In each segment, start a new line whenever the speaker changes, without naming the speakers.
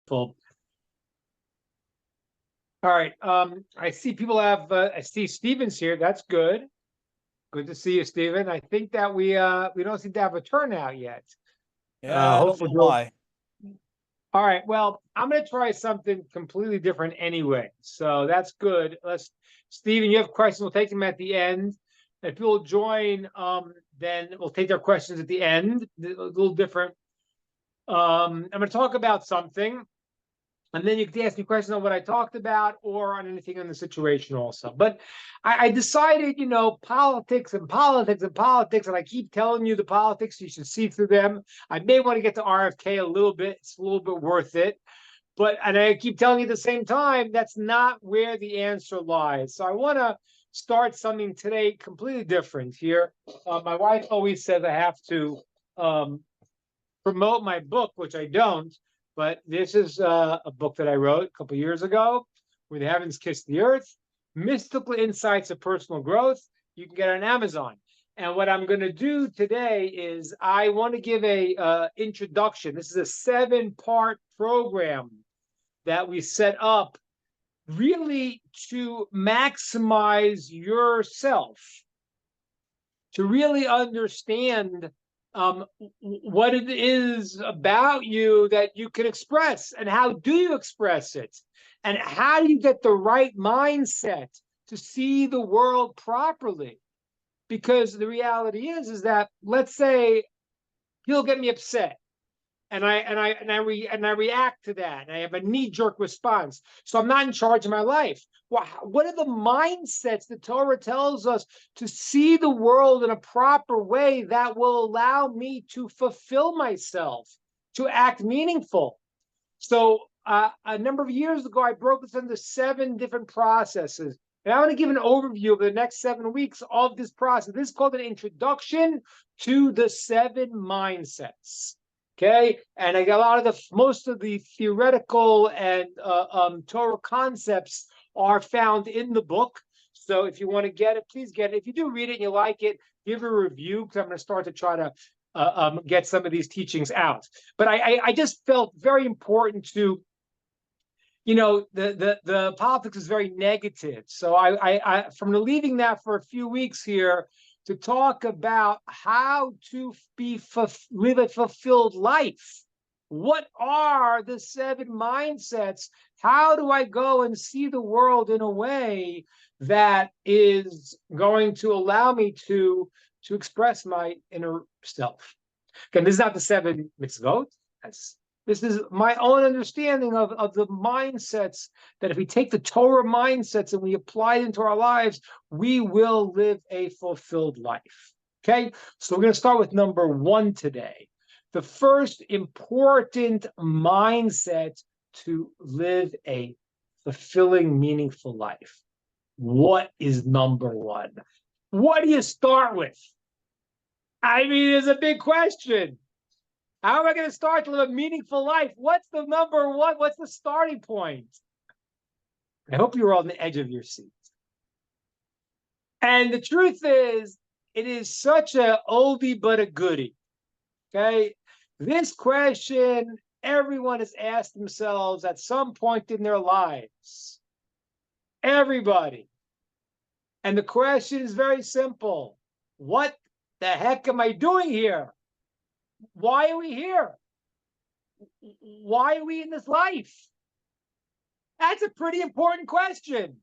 Full. All right. I see people have. I see Steven's here. That's good. Good to see you, Steven. I think that we don't seem to have a turnout yet.
Yeah, I don't know why.
All right. Well, I'm going to try something completely different anyway. So that's good. Steven, you have questions. We'll take them at the end. If people join, then we'll take their questions at the end. A little different. I'm going to talk about something, and then you can ask me questions on what I talked about or on anything in the situation also. But I decided, politics and politics and politics, and I keep telling you the politics, you should see through them. I may want to get to RFK a little bit. It's a little bit worth it. And I keep telling you at the same time, that's not where the answer lies. So I want to start something today completely different here. My wife always says I have to promote my book, which I don't. But this is a book that I wrote a couple years ago, Where the Heavens Kiss the Earth, Mystical Insights of Personal Growth. You can get it on Amazon. And what I'm going to do today is I want to give a introduction. This is a 7-part program that we set up really to maximize yourself, to really understand what it is about you that you can express, and how do you express it, and how do you get the right mindset to see the world properly. Because the reality is that, let's say people get me upset, and I react to that, and I have a knee-jerk response. So I'm not in charge of my life. Well, what are the mindsets the Torah tells us to see the world in a proper way that will allow me to fulfill myself, to act meaningful? So a number of years ago, I broke this into 7 different processes. And I want to give an overview of the next 7 weeks of this process. This is called an introduction to the 7 mindsets. Okay, and I got most of the theoretical and Torah concepts are found in the book. So if you want to get it, please get it. If you do read it and you like it, give a review, because I'm going to start to try to get some of these teachings out. But I just felt very important to, the politics is very negative. So I from leaving that for a few weeks here, to talk about how to live a fulfilled life. What are the 7 mindsets? How do I go and see the world in a way that is going to allow me to express my inner self? Again, this is not the 7 mitzvot. This is my own understanding of the mindsets, that if we take the Torah mindsets and we apply it into our lives, we will live a fulfilled life. Okay, so we're going to start with number 1 today. The first important mindset to live a fulfilling, meaningful life. What is number 1? What do you start with? I mean, it's a big question. How am I going to start to live a meaningful life? What's the number 1? What's the starting point? I hope you're on the edge of your seat. And the truth is, it is such a oldie but a goodie. Okay? This question, everyone has asked themselves at some point in their lives. Everybody. And the question is very simple. What the heck am I doing here? Why are we here? Why are we in this life? That's a pretty important question.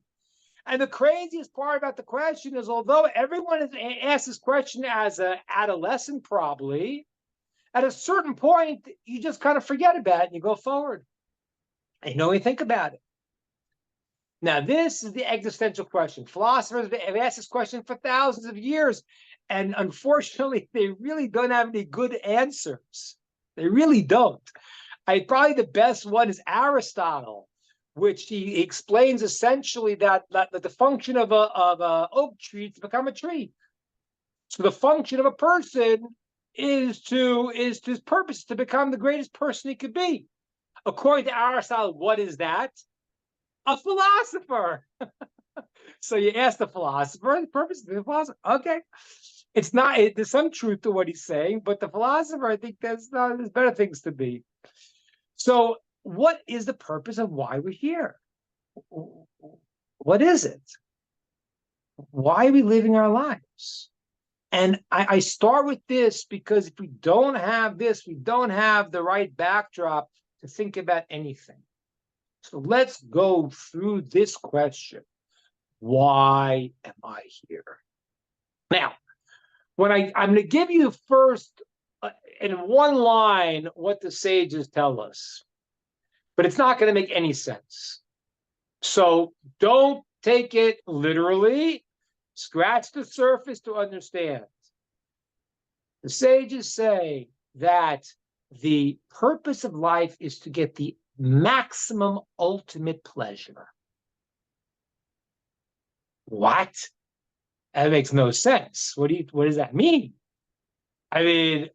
And the craziest part about the question is, although everyone has asked this question as an adolescent, probably, at a certain point, you just kind of forget about it and you go forward. And you don't even think about it. Now, this is the existential question. Philosophers have asked this question for thousands of years. And unfortunately, they really don't have any good answers. They really don't. Probably the best one is Aristotle, which he explains essentially that the function of a oak tree is to become a tree. So the function of a person is his purpose to become the greatest person he could be. According to Aristotle, what is that? A philosopher. So you ask the philosopher, the purpose of the philosopher. Okay. It's not, there's some truth to what he's saying, but the philosopher, I think there's better things to be. So what is the purpose of why we're here? What is it? Why are we living our lives? And I start with this because if we don't have this, we don't have the right backdrop to think about anything. So let's go through this question. Why am I here? Now, I'm going to give you first, in one line, what the sages tell us, but it's not going to make any sense. So don't take it literally. Scratch the surface to understand. The sages say that the purpose of life is to get the maximum ultimate pleasure. What? That makes no sense. What does that mean? I mean,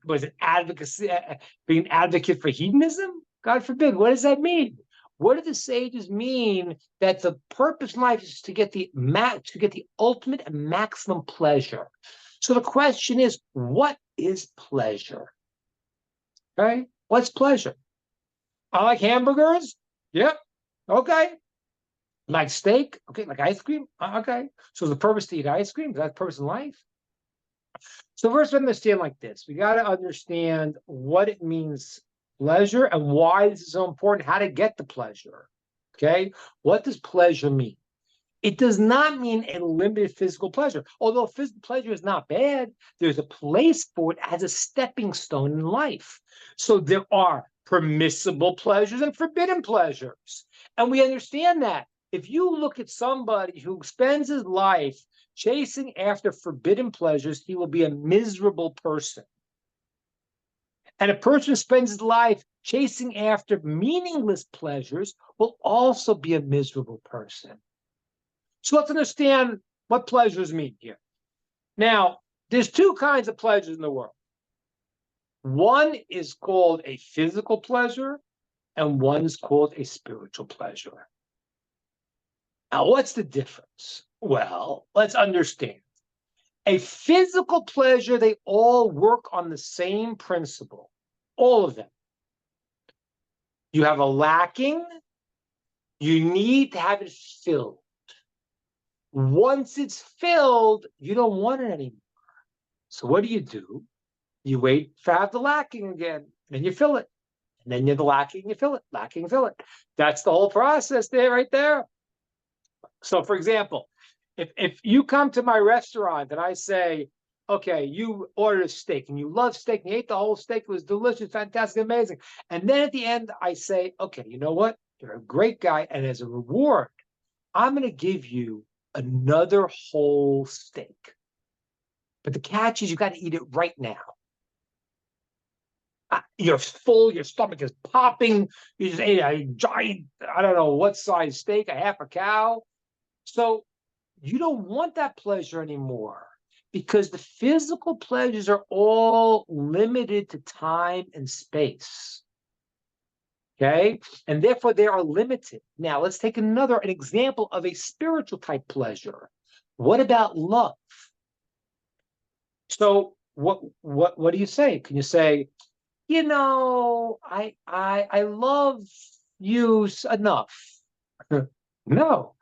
was it advocacy, being an advocate for hedonism? God forbid. What does that mean? What do the sages mean that the purpose in life is to get the ultimate and maximum pleasure? So the question is, what is pleasure? Okay, what's pleasure? I like hamburgers. Yep. Okay. Like steak. Okay. Like ice cream. Okay. So the purpose to eat ice cream, is that the purpose in life? So first, we understand like this. We got to understand what it means, pleasure, and why this is so important, how to get the pleasure. Okay? What does pleasure mean? It does not mean a limited physical pleasure. Although physical pleasure is not bad, there's a place for it as a stepping stone in life. So there are permissible pleasures and forbidden pleasures. And we understand that. If you look at somebody who spends his life chasing after forbidden pleasures, he will be a miserable person. And a person who spends his life chasing after meaningless pleasures will also be a miserable person. So let's understand what pleasures mean here. Now, there's two kinds of pleasures in the world. One is called a physical pleasure, and one is called a spiritual pleasure. Now, what's the difference? Well, let's understand. A physical pleasure, they all work on the same principle, all of them. You have a lacking, you need to have it filled. Once it's filled, you don't want it anymore. So what do? You wait for have the lacking again, then you fill it. And then you're the lacking, you fill it, lacking, fill it. That's the whole process there, right there. So for example, if you come to my restaurant and I say, okay, you ordered a steak and you love steak and you ate the whole steak, it was delicious, fantastic, amazing. And then at the end, I say, okay, you know what? You're a great guy. And as a reward, I'm going to give you another whole steak. But the catch is you got to eat it right now. You're full, your stomach is popping. You just ate a giant, I don't know what size steak, a half a cow. So you don't want that pleasure anymore because the physical pleasures are all limited to time and space. Okay? And therefore they are limited. Now let's take an example of a spiritual type pleasure. What about love? So what do you say? Can you say, you know, I love you enough? No.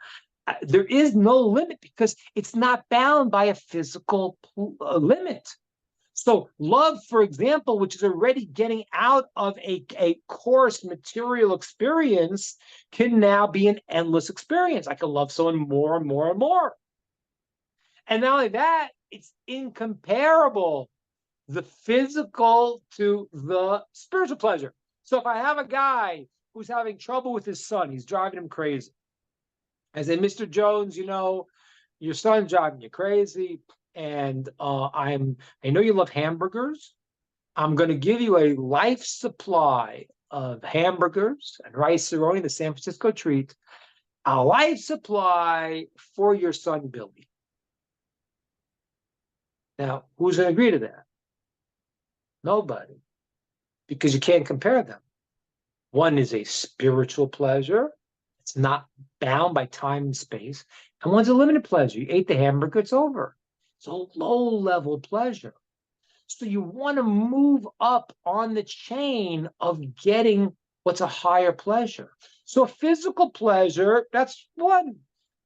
There is no limit because it's not bound by a physical limit. So love, for example, which is already getting out of a coarse material experience, can now be an endless experience. I can love someone more and more and more. And not only that, it's incomparable, the physical to the spiritual pleasure. So if I have a guy who's having trouble with his son, he's driving him crazy. I say, Mr. Jones, you know, your son's driving you crazy, and I know you love hamburgers. I'm going to give you a life supply of hamburgers and rice-a-roni, the San Francisco treat, a life supply for your son, Billy. Now, who's going to agree to that? Nobody, because you can't compare them. One is a spiritual pleasure. It's not bound by time and space. And one's a limited pleasure. You ate the hamburger, it's over. It's a low-level pleasure. So you want to move up on the chain of getting What's a higher pleasure? So physical pleasure, that's one.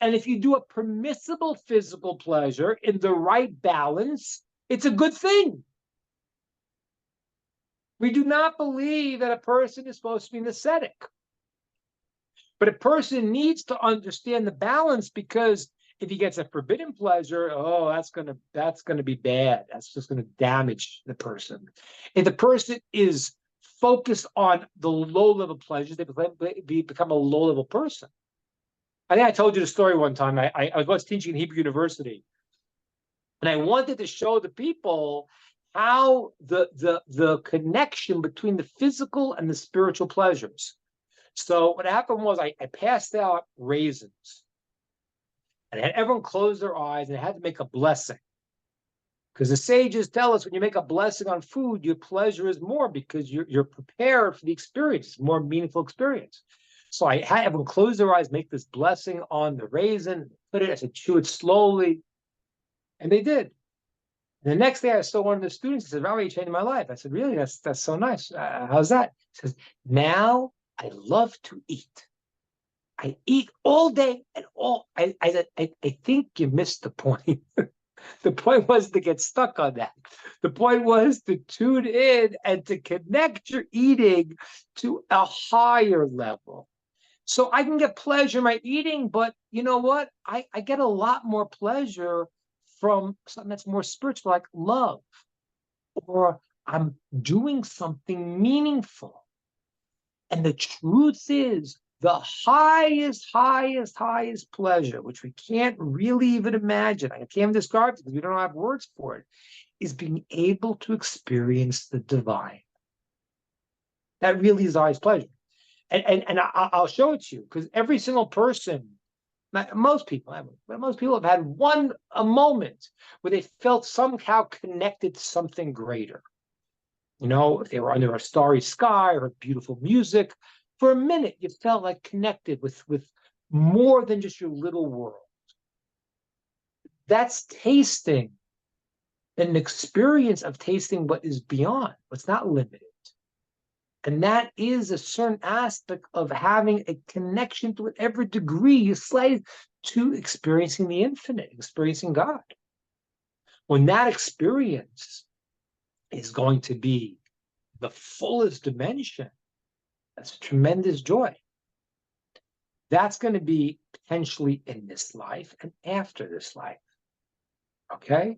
And if you do a permissible physical pleasure in the right balance, it's a good thing. We do not believe that a person is supposed to be an ascetic. But a person needs to understand the balance, because if he gets a forbidden pleasure, oh, that's gonna be bad. That's just gonna damage the person. If the person is focused on the low-level pleasures, they become a low-level person. I think I told you the story one time. I was once teaching in Hebrew University, and I wanted to show the people how the connection between the physical and the spiritual pleasures. So what happened was I passed out raisins, and I had everyone close their eyes, and I had to make a blessing. Because the sages tell us when you make a blessing on food, your pleasure is more, because you're prepared for the experience. It's a more meaningful experience. So I had everyone close their eyes, make this blessing on the raisin, put it, I said, chew it slowly. And they did. And the next day I saw one of the students, he said, Rabbi, you changed my life. I said, really? That's so nice. How's that? He says, now I love to eat. I eat all day and all. I said, I think you missed the point. The point was to get stuck on that. The point was to tune in and to connect your eating to a higher level. So I can get pleasure in my eating, but you know what? I get a lot more pleasure from something that's more spiritual, like love, or I'm doing something meaningful. And the truth is, the highest pleasure, which we can't really even imagine, I can't even describe it because we don't have words for it, is being able to experience the divine. That really is the highest pleasure. And I'll show it to you, because every single person, most people have had a moment where they felt somehow connected to something greater. You know, if they were under a starry sky or beautiful music, for a minute you felt like connected with more than just your little world. That's tasting, an experience of tasting what is beyond, what's not limited. And that is a certain aspect of having a connection to whatever degree you slide to experiencing the infinite, experiencing God. When that experience is going to be the fullest dimension, that's a tremendous joy. That's going to be potentially in this life and after this life. Okay?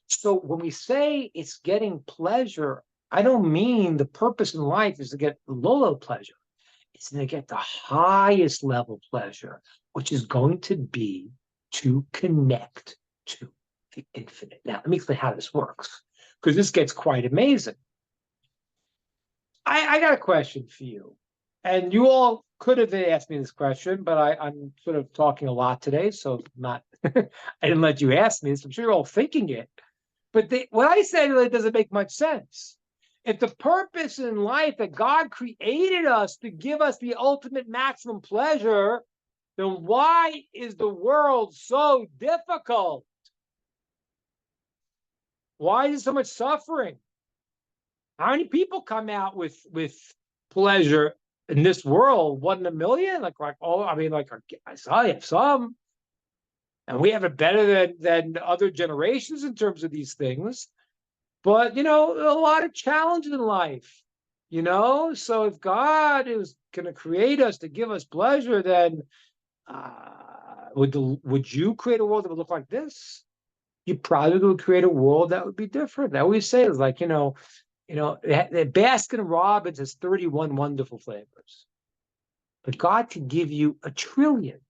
So when we say it's getting pleasure, I don't mean the purpose in life is to get low pleasure. It's to get the highest level pleasure, which is going to be to connect to the infinite. Now, let me explain how this works, because this gets quite amazing. I got a question for you. And you all could have asked me this question, but I'm sort of talking a lot today, so not I didn't let you ask me this. I'm sure you're all thinking it. But what I said really doesn't make much sense. If the purpose in life that God created us to give us the ultimate maximum pleasure, then why is the world so difficult? Why is there so much suffering? How many people come out with pleasure in this world? 1 in a million? Like I saw you have some. And we have it better than other generations in terms of these things. But, a lot of challenges in life, So if God is going to create us to give us pleasure, then would you create a world that would look like this? You probably would create a world that would be different. I always say it's like, Baskin Robbins has 31 wonderful flavors. But God could give you 1 trillion.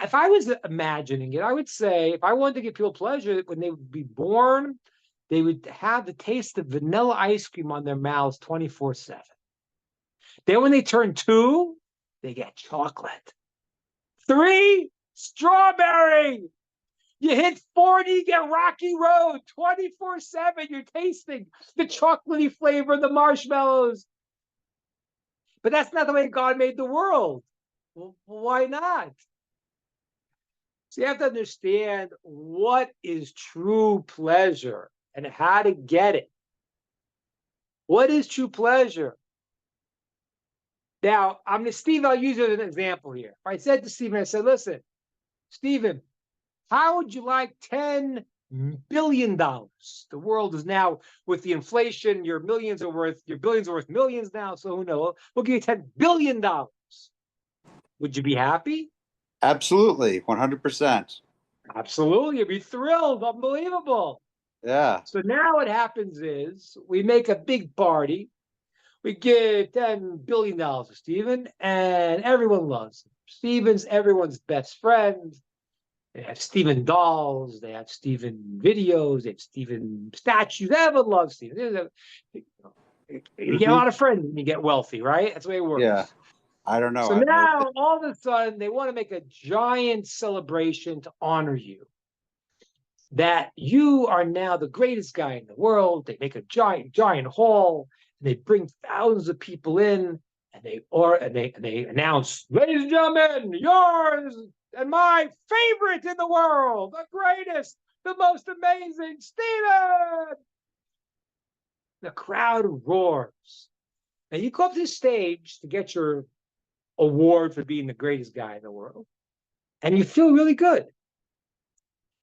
If I was imagining it, I would say if I wanted to give people pleasure, when they would be born, they would have the taste of vanilla ice cream on their mouths 24/7. Then when they turn 2, they get chocolate. 3, strawberry. You hit 40, you get Rocky Road 24/7. You're tasting the chocolatey flavor of the marshmallows. But that's not the way God made the world. Well, why not? So you have to understand what is true pleasure and how to get it. What is true pleasure? Now, Steve, I'll use it as an example here. I said to Stephen, I said, listen, Stephen, how would you like $10 billion? The world is now, with the inflation, your billions are worth millions now. So who knows? We'll give you $10 billion. Would you be happy?
Absolutely, 100%.
Absolutely. You'd be thrilled. Unbelievable.
Yeah.
So now what happens is we make a big party. We give $10 billion to Stephen, and everyone loves him. Stephen's everyone's best friend. They have Stephen dolls. They have Stephen videos. They have Stephen statues. Everyone loves Stephen. You get a lot of friends when you get wealthy, right? That's the way it works.
Yeah. I don't know.
So now, all of a sudden, they want to make a giant celebration to honor you. That you are now the greatest guy in the world. They make a giant hall, and they bring thousands of people in, and they announce, ladies and gentlemen, yours and my favorite in the world, the greatest, the most amazing, Steven. The crowd roars. And you go up to the stage to get your award for being the greatest guy in the world, and you feel really good.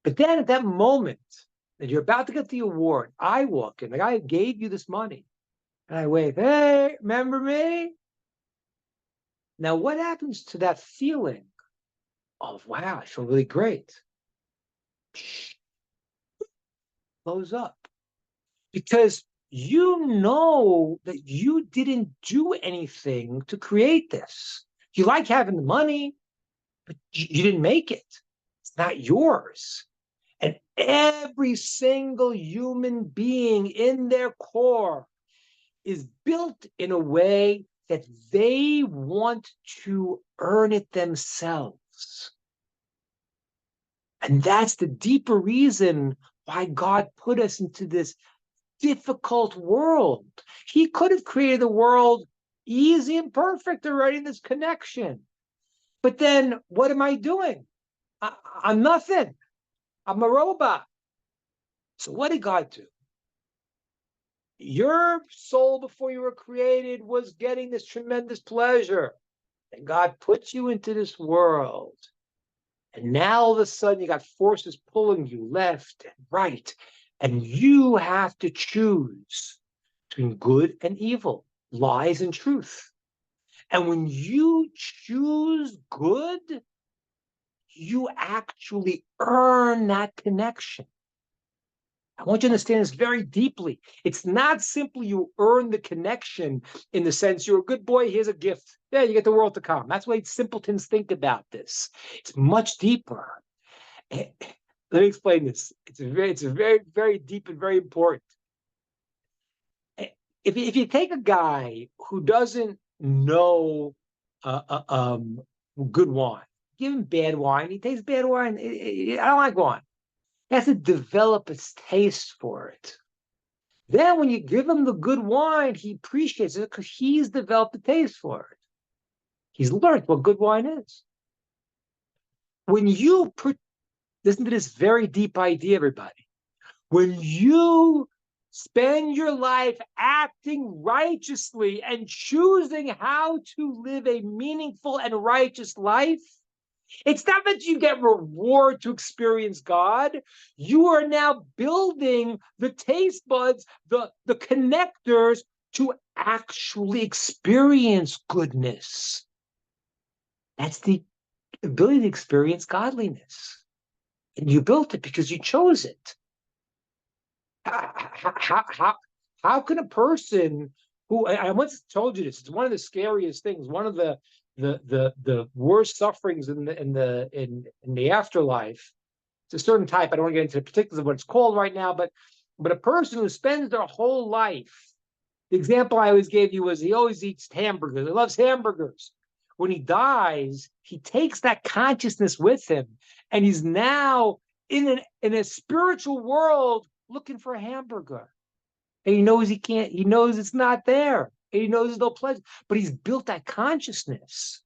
But then at that moment that you're about to get the award, I walk in, the guy who gave you this money, and I wave, hey, remember me? Now, what happens to that feeling of, wow, I feel really great? Blows up. Because you know that you didn't do anything to create this. You like having the money, but you didn't make it. It's not yours. And every single human being in their core is built in a way that they want to earn it themselves. And that's the deeper reason why God put us into this difficult world. He could have created the world easy and perfect already in this connection. But then what am I doing? I'm nothing. I'm a robot. So what did God do? Your soul before you were created was getting this tremendous pleasure. And God put you into this world. And now all of a sudden you got forces pulling you left and right. And you have to choose between good and evil, lies and truth. And when you choose good, you actually earn that connection. I want you to understand this very deeply. It's not simply you earn the connection in the sense you're a good boy, here's a gift. Yeah, you get the world to come. That's why simpletons think about this. It's much deeper. Let me explain this. It's very, very deep and very important. If you take a guy who doesn't know good wine, give him bad wine, he tastes bad wine. I don't like wine. He has to develop his taste for it. Then when you give him the good wine, he appreciates it because he's developed a taste for it. He's learned what good wine is. When you listen to this very deep idea, everybody. When you spend your life acting righteously and choosing how to live a meaningful and righteous life, it's not that you get reward to experience God. You are now building the taste buds, the connectors to actually experience goodness. That's the ability to experience godliness. And you built it because you chose it. How can a person who, I once told you this, it's one of the scariest things, one of the worst sufferings in the afterlife. It's a certain type. I don't want to get into the particulars of what it's called right now, but a person who spends their whole life. The example I always gave you was he always eats hamburgers. He loves hamburgers. When he dies, he takes that consciousness with him, and he's now in a spiritual world looking for a hamburger. And he knows he can't. He knows it's not there. And he knows there's no pleasure, but he's built that consciousness.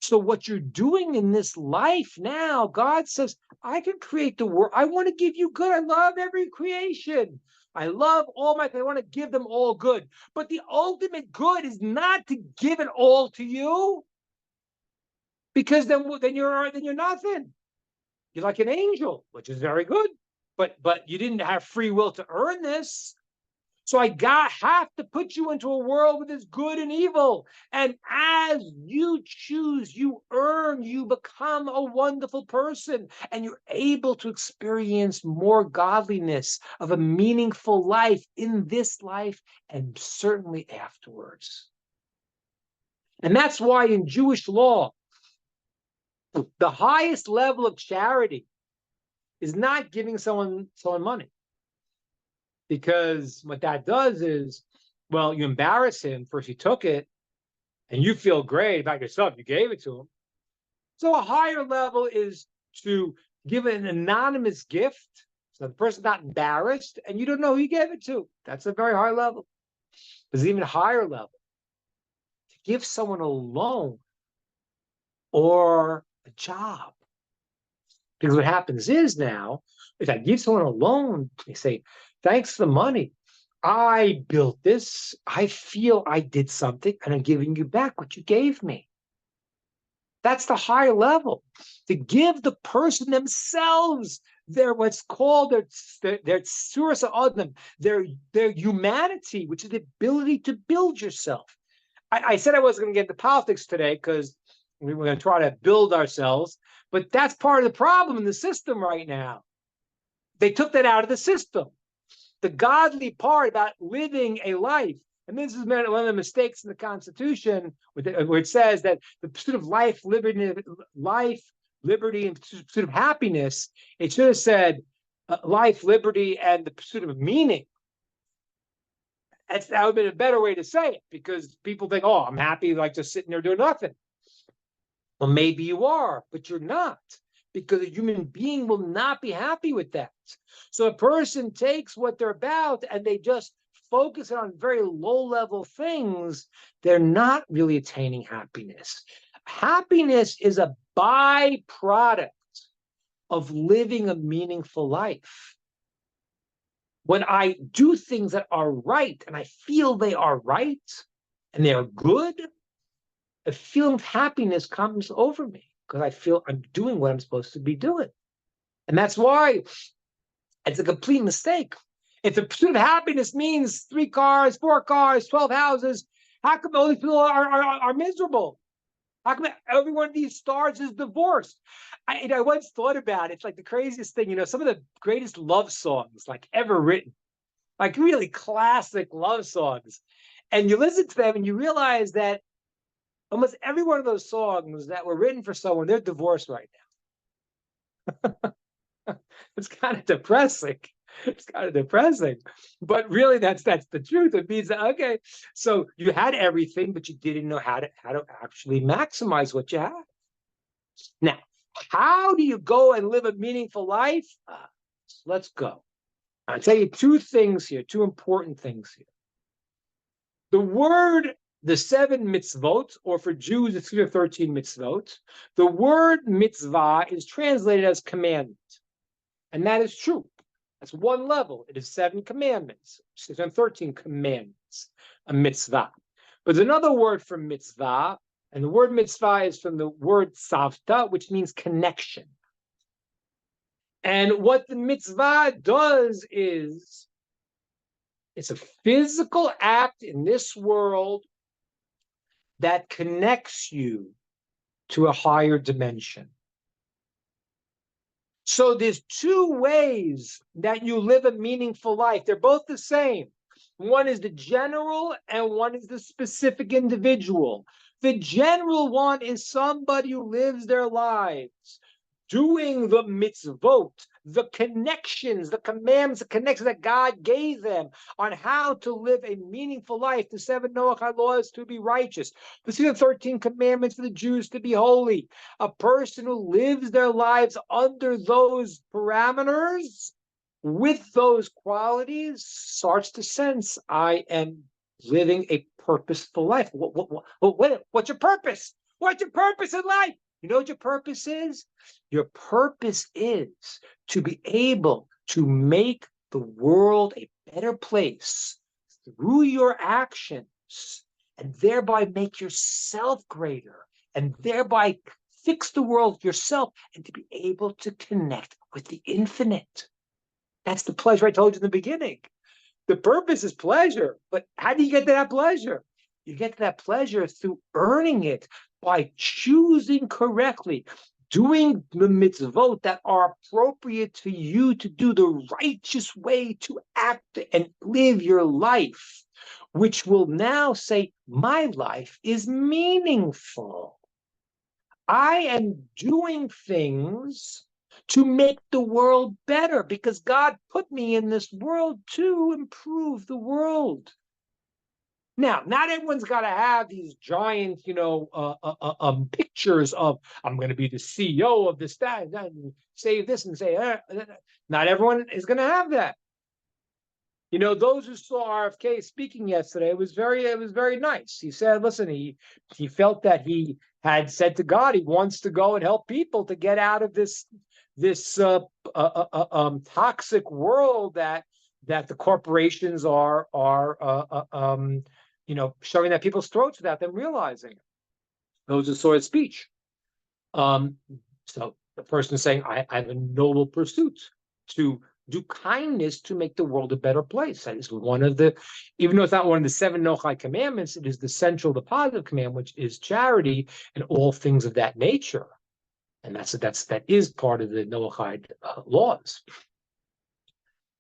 So what you're doing in this life now, God says, I can create the world. I want to give you good. I love every creation. I love all I want to give them all good. But the ultimate good is not to give it all to you, because then you're nothing. You're like an angel, which is very good, but you didn't have free will to earn this. So I have to put you into a world where there's good and evil. And as you choose, you earn, you become a wonderful person, and you're able to experience more godliness of a meaningful life in this life and certainly afterwards. And that's why in Jewish law, the highest level of charity is not giving someone money. Because what that does is, well, you embarrass him. First, he took it, and you feel great about yourself. You gave it to him. So a higher level is to give an anonymous gift, so the person's not embarrassed, and you don't know who you gave it to. That's a very high level. There's an even higher level to give someone a loan or a job. Because what happens is now, if I give someone a loan, they say, thanks for the money. I built this. I feel I did something, and I'm giving you back what you gave me. That's the higher level. To give the person themselves what's called their source of them, their humanity, which is the ability to build yourself. I said I wasn't going to get into politics today because we were going to try to build ourselves, but that's part of the problem in the system right now. They took that out of the system. The godly part about living a life, and this is one of the mistakes in the Constitution, where it says that the pursuit of life, liberty, and pursuit of happiness, it should have said life, liberty, and the pursuit of meaning. That would have been a better way to say it, because people think, oh, I'm happy like just sitting there doing nothing. Well, maybe you are, but you're not, because a human being will not be happy with that. So a person takes what they're about and they just focus on very low-level things. They're not really attaining happiness. Happiness is a byproduct of living a meaningful life. When I do things that are right and I feel they are right and they are good, a feeling of happiness comes over me because I feel I'm doing what I'm supposed to be doing. And that's why it's a complete mistake. If the pursuit of happiness means 3 cars, 4 cars, 12 houses, how come all these people are miserable? How come every one of these stars is divorced? I once thought about it. It's like the craziest thing. Some of the greatest love songs like ever written, like really classic love songs. And you listen to them and you realize that almost every one of those songs that were written for someone, they're divorced right now. It's kind of depressing. It's kind of depressing. But really, that's the truth. It means that, okay, so you had everything, but you didn't know how to actually maximize what you had. Now, how do you go and live a meaningful life? Let's go. I'll tell you 2 things here, 2 important things here. The 7 mitzvot, or for Jews, it's 13 mitzvot. The word mitzvah is translated as commandment. And that is true. That's one level. It is 7 commandments, 13 commandments, a mitzvah. But there's another word for mitzvah, and the word mitzvah is from the word savta, which means connection. And what the mitzvah does is, it's a physical act in this world that connects you to a higher dimension. So there's 2 ways that you live a meaningful life. They're both the same. One is the general and one is the specific individual. The general one is somebody who lives their lives doing the mitzvot, the connections, the commandments, the connections that God gave them on how to live a meaningful life, the 7 Noach laws to be righteous, the 13 commandments for the Jews to be holy. A person who lives their lives under those parameters, with those qualities, starts to sense, I am living a purposeful life. What's your purpose? What's your purpose in life? You know what your purpose is? Your purpose is to be able to make the world a better place through your actions, and thereby make yourself greater, and thereby fix the world yourself, and to be able to connect with the infinite. That's the pleasure I told you in the beginning. The purpose is pleasure, but how do you get to that pleasure? You get to that pleasure through earning it by choosing correctly, doing the mitzvot that are appropriate to you to do the righteous way to act and live your life, which will now say, my life is meaningful. I am doing things to make the world better because God put me in this world to improve the world. Now, not everyone's got to have these giant, pictures of I'm going to be the CEO of this, that, and say this and say that. Not everyone is going to have that. Those who saw RFK speaking yesterday, it was very nice. He said, listen, he felt that he had said to God, he wants to go and help people to get out of this toxic world that the corporations are shoving at people's throats without them realizing it. Those who saw his speech. So the person is saying, I have a noble pursuit to do kindness to make the world a better place. That is one of the, even though it's not one of the 7 Nochai commandments, it is the central, the positive command, which is charity and all things of that nature. And that is part of the Noachide laws.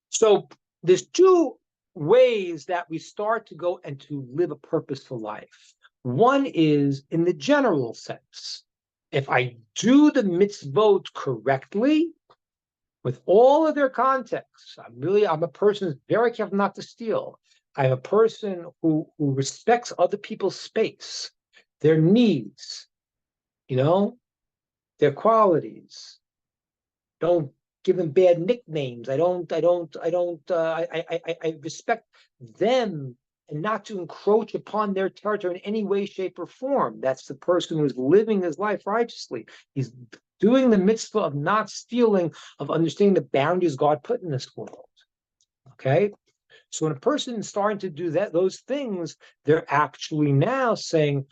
So there's 2 ways that we start to go and to live a purposeful life. One is in the general sense. If I do the mitzvot correctly, with all of their contexts, I'm a person who's very careful not to steal. I'm a person who respects other people's space, their needs, their qualities. Don't give them bad nicknames. I respect them and not to encroach upon their territory in any way, shape, or form. That's the person who's living his life righteously. He's doing the mitzvah of not stealing, of understanding the boundaries God put in this world. Okay? So when a person is starting to do those things, they're actually now saying,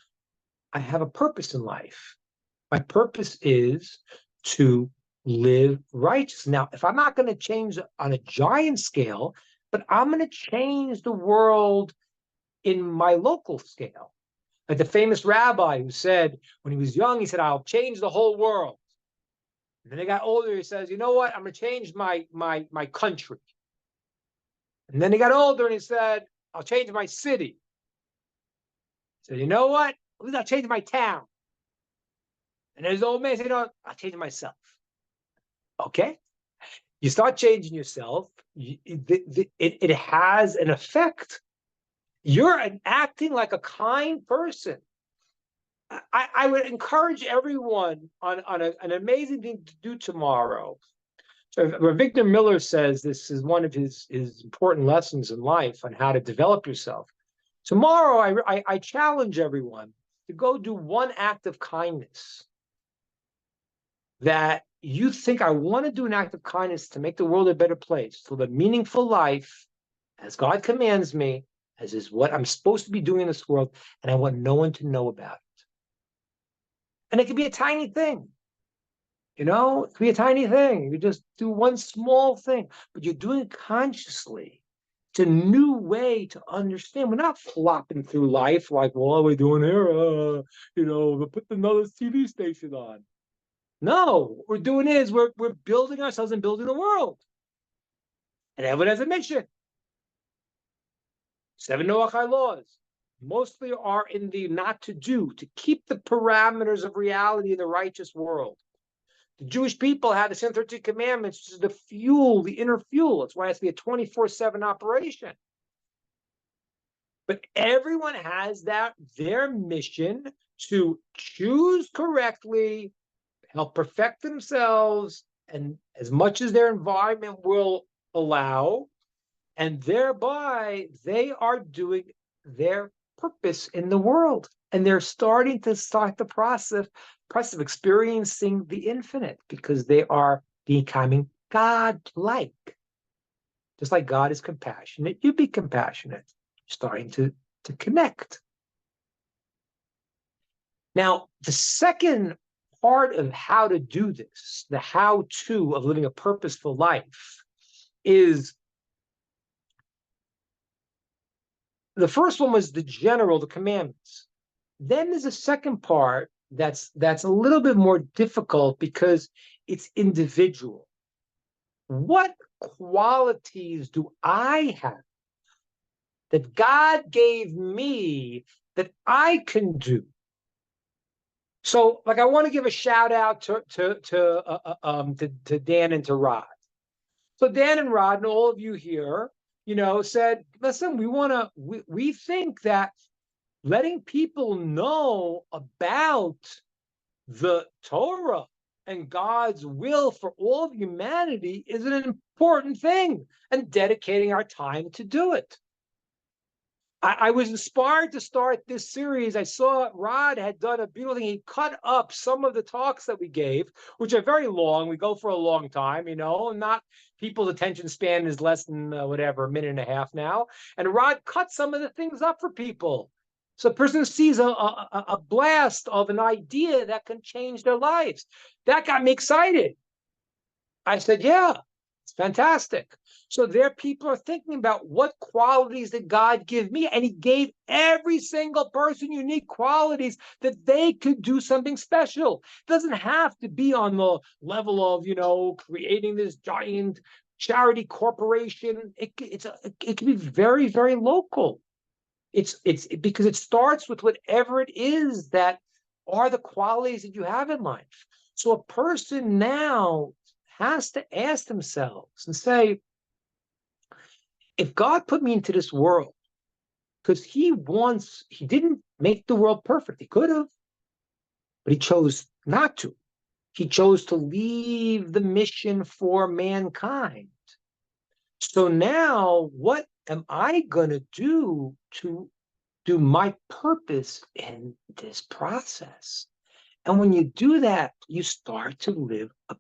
I have a purpose in life. My purpose is to live righteous. Now, if I'm not going to change on a giant scale, but I'm going to change the world in my local scale. Like the famous rabbi who said, when he was young, he said, I'll change the whole world. And then he got older, he says, you know what? I'm going to change my country. And then he got older and he said, I'll change my city. He said, you know what? At least I'll change my town. And his old man said, I'll change myself. Okay? You start changing yourself, it has an effect. You're acting like a kind person. I would encourage everyone on an amazing thing to do tomorrow. So Victor Miller says this is one of his important lessons in life on how to develop yourself. Tomorrow, I challenge everyone to go do one act of kindness that you think, I want to do an act of kindness to make the world a better place, to live a meaningful life as God commands me, as is what I'm supposed to be doing in this world, and I want no one to know about it. And it could be a tiny thing. It could be a tiny thing. You just do one small thing, but you're doing it consciously. It's a new way to understand. We're not flopping through life like, well, what are we doing here? We'll put another TV station on. No, what we're doing is we're building ourselves and building the world. And everyone has a mission. 7 Noachai laws mostly are in the not to do, to keep the parameters of reality in the righteous world. The Jewish people have the 613 commandments, which is the fuel, the inner fuel. That's why it has to be a 24/7 operation. But everyone has their mission to choose correctly, help perfect themselves, and as much as their environment will allow, and thereby they are doing their purpose in the world. And they're starting the process of experiencing the infinite because they are becoming God-like. Just like God is compassionate, you be compassionate. Starting to connect. Now, the second part of how to do this, the how-to of living a purposeful life, is the first one was the general, the commandments. Then there's a second part that's a little bit more difficult because it's individual. What qualities do I have that God gave me that I can do? So, like, I want to give a shout out to Dan and to Rod. So Dan and Rod and all of you here, said, listen, we think that letting people know about the Torah and God's will for all of humanity is an important thing, and dedicating our time to do it. I was inspired to start this series. I saw Rod had done a beautiful thing. He cut up some of the talks that we gave, which are very long. We go for a long time, not people's attention span is less than a minute and a half now. And Rod cut some of the things up for people. So a person sees a blast of an idea that can change their lives. That got me excited. I said, yeah, it's fantastic. So there people are thinking about what qualities did God give me? And he gave every single person unique qualities that they could do something special. It doesn't have to be on the level of, creating this giant charity corporation. It can be very, very local. It's because it starts with whatever it is that are the qualities that you have in life. So a person now has to ask themselves and say, if God put me into this world, because he didn't make the world perfect. He could have, but he chose not to. He chose to leave the mission for mankind. So now what am I going to do to do my purpose in this process? And when you do that, you start to live a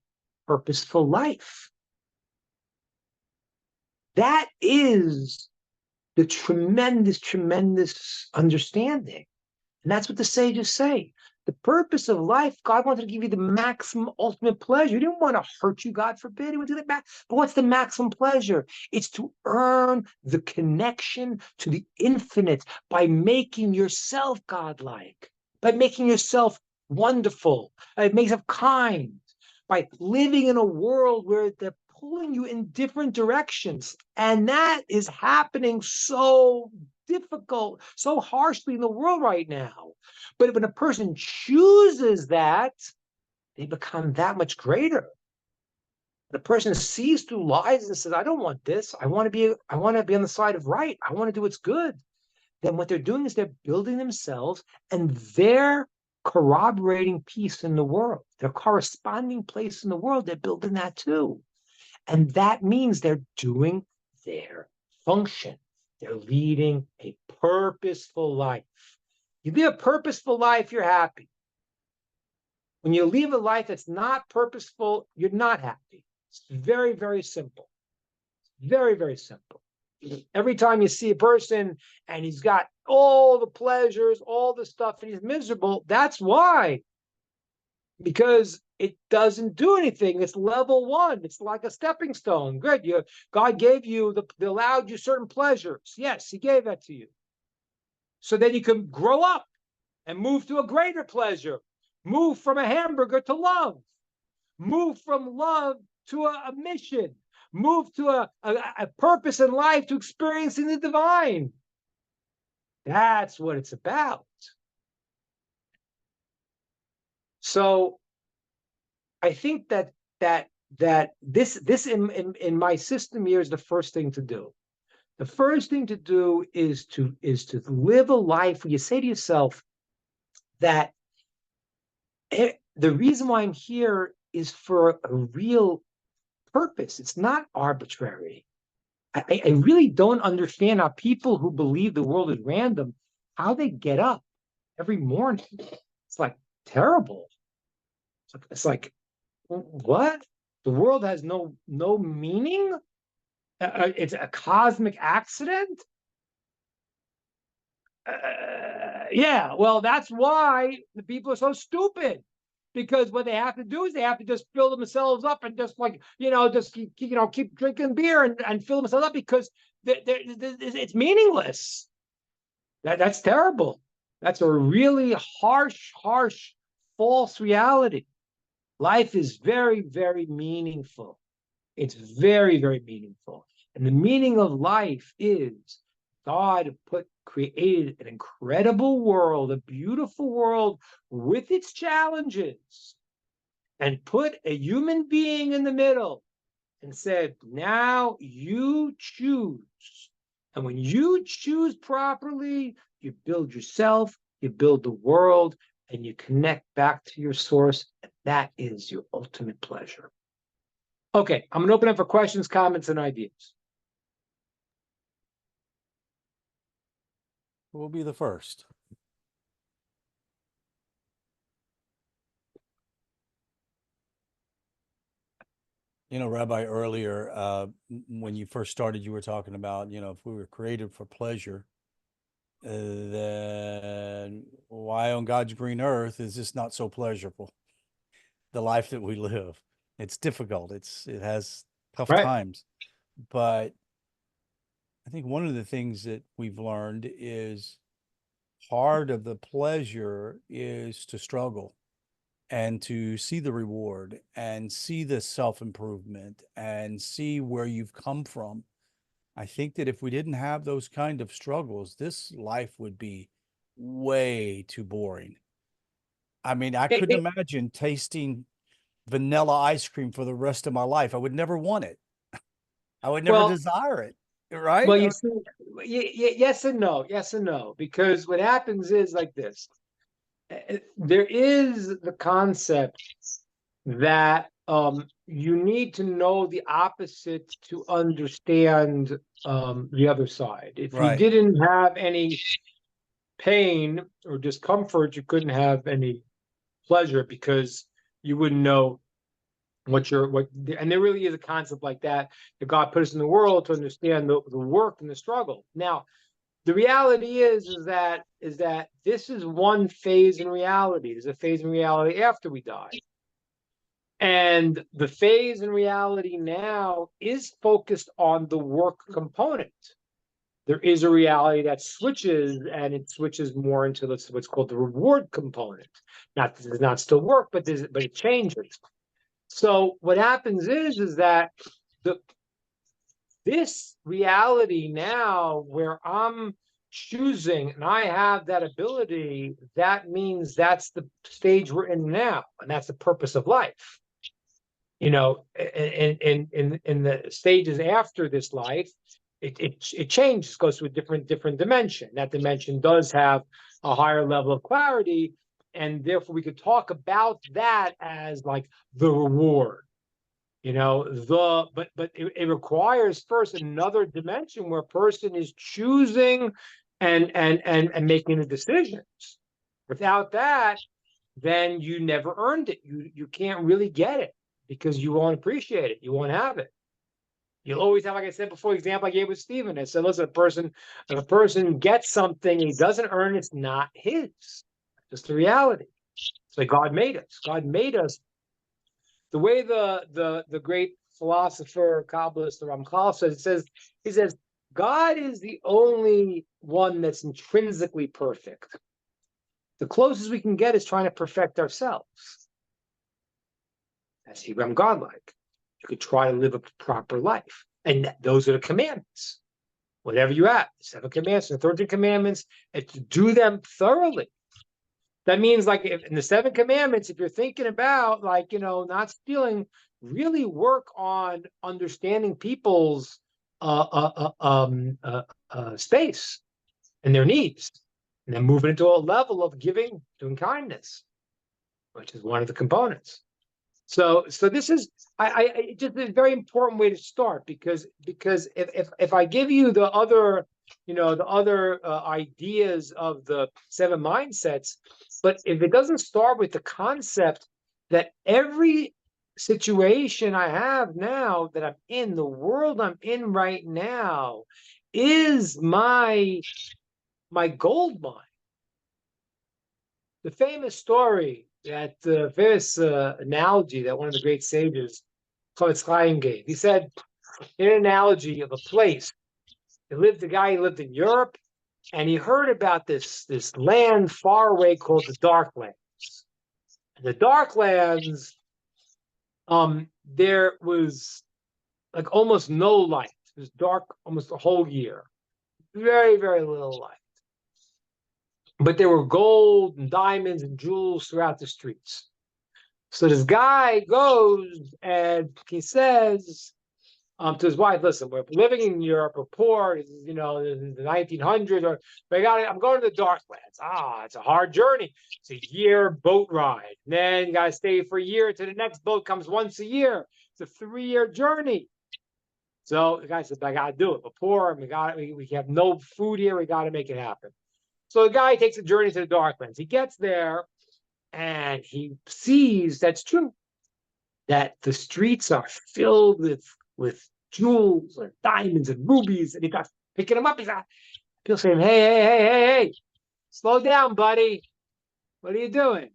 purposeful life. That is the tremendous, tremendous understanding. And that's what the sages say. The purpose of life, God wanted to give you the maximum ultimate pleasure. He didn't want to hurt you, God forbid. He would do that back. But what's the maximum pleasure? It's to earn the connection to the infinite by making yourself godlike, by making yourself wonderful, by making yourself kind, by living in a world where they're pulling you in different directions. And that is happening so difficult, so harshly in the world right now. But when a person chooses that, they become that much greater. The person sees through lies and says, I don't want this. I want to be on the side of right. I want to do what's good. Then what they're doing is they're building themselves and their corroborating peace in the world, their corresponding place in the world, they're building that too. And that means they're doing their function. They're leading a purposeful life. You live a purposeful life, you're happy. When you live a life that's not purposeful, you're not happy. It's very, very simple. Very, very simple. Every time you see a person and he's got all the pleasures, all the stuff, and he's miserable, that's why. Because it doesn't do anything. It's level one. It's like a stepping stone. Good. God gave you, allowed you certain pleasures. Yes, he gave that to you. So then you can grow up and move to a greater pleasure. Move from a hamburger to love. Move from love to a mission. Move to a purpose in life, to experiencing the divine. That's what it's about. So I think that this in my system here is the first thing to do. The first thing to do is to live a life where you say to yourself that the reason why I'm here is for a real purpose. It's not arbitrary. I really don't understand how people who believe the world is random, how they get up every morning. It's like terrible. It's like what? The world has no meaning? It's a cosmic accident. Yeah, well, that's why the people are so stupid. Because what they have to do is they have to just fill themselves up and just just keep drinking beer and fill themselves up because it's meaningless. That's terrible. That's a really harsh, false reality. Life is very, very meaningful. It's very, very meaningful. And the meaning of life is God created an incredible world, a beautiful world with its challenges, and put a human being in the middle and said, now you choose. And when you choose properly, you build yourself, you build the world, and you connect back to your source. And that is your ultimate pleasure. Okay, I'm going to open up for questions, comments, and ideas.
Who will be the first? Rabbi, earlier, when you first started, you were talking about, if we were created for pleasure, then why on God's green earth is this not so pleasurable? The life that we live. It's difficult. It has tough times. But I think one of the things that we've learned is part of the pleasure is to struggle and to see the reward and see the self-improvement and see where you've come from. I think that if we didn't have those kind of struggles, this life would be way too boring. I mean, I couldn't imagine tasting vanilla ice cream for the rest of my life. I would never want it. I would never desire it. Right?
Well, you see, yes and no, because what happens is like this. There is the concept that you need to know the opposite to understand the other side. If you didn't have any pain or discomfort, you couldn't have any pleasure because you wouldn't know and there really is a concept like that God put us in the world to understand the work and the struggle. Now, the reality is that this is one phase in reality. There's a phase in reality after we die. And the phase in reality now is focused on the work component. There is a reality that switches, and it switches more into what's called the reward component. Not that it's not still work, but it changes. So what happens is that this reality now where I'm choosing and I have that ability, that means that's the stage we're in now, and that's the purpose of life. In the stages after this life, it changes, goes to a different dimension. That dimension does have a higher level of clarity, and therefore we could talk about that as like the reward. But it requires first another dimension where a person is choosing and making the decisions. Without that, then you never earned it. You can't really get it because you won't appreciate it. You won't have it. You'll always have, like I said before, the example I gave with Stephen. I said, listen, if a person gets something he doesn't earn, it's not his. Just the reality. It's like God made us. God made us. The way the great philosopher, Kabbalist, the Ramchal says, he says, God is the only one that's intrinsically perfect. The closest we can get is trying to perfect ourselves. That's Hebrew godlike. You could try to live a proper life. And those are the commandments. Whatever you have, the 7 commandments, the 13 commandments, and to do them thoroughly. That means, like, in the 7 commandments, if you're thinking about, not stealing, really work on understanding people's space and their needs, and then moving into a level of doing kindness, which is one of the components. So this is just a very important way to start, because if I give you the other ideas of the 7 mindsets, but if it doesn't start with the concept that every situation I have now that I'm in, the world I'm in right now, is my gold mine. The famous story, that famous analogy that one of the great sages, Chavetz Chaim, gave. He said, in an analogy of a place, a guy who lived in Europe, and he heard about this land far away called the Darklands. And the Darklands, there was like almost no light. It was dark almost the whole year. Very, very little light. But there were gold and diamonds and jewels throughout the streets. So this guy goes and he says to his wife, listen, we're living in Europe, we're poor, you know, in the 1900s, I'm going to the Darklands. It's a hard journey. It's a year boat ride. And then you got to stay for a year until the next boat comes once a year. It's a 3-year journey. So the guy said, I got to do it. We're poor, we have no food here, we got to make it happen. So the guy takes a journey to the Darklands. He gets there and he sees, that's true, that the streets are filled with jewels and diamonds and rubies, and he got picking them up. He's like, people saying, hey, slow down, buddy. What are you doing?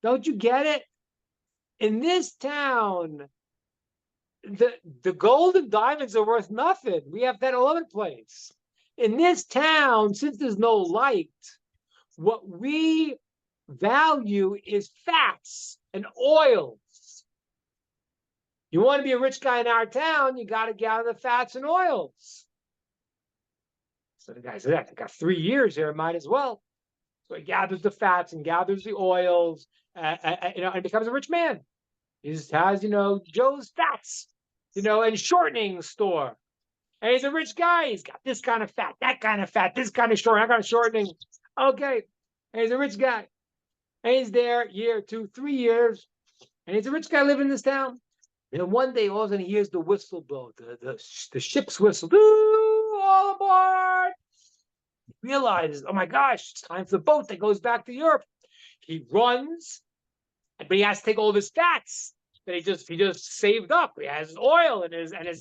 Don't you get it? In this town, the gold and diamonds are worth nothing. We have that all over the place. In this town, since there's no light, what we value is fats and oils. You want to be a rich guy in our town, you got to gather the fats and oils. So the guy said, I got 3 years here, might as well. So he gathers the fats and gathers the oils, and becomes a rich man. He just has, Joe's Fats, and shortening store. And he's a rich guy. He's got this kind of fat, that kind of fat, this kind of shortening, that kind of shortening. Okay. And he's a rich guy. And he's there year, 2, 3 years. And he's a rich guy living in this town. And then one day, all of a sudden, he hears the whistle blow, the ship's whistle. Ooh, all aboard! He realizes, oh my gosh, it's time for the boat that goes back to Europe. He runs, but he has to take all of his fats that he just saved up. He has his oil and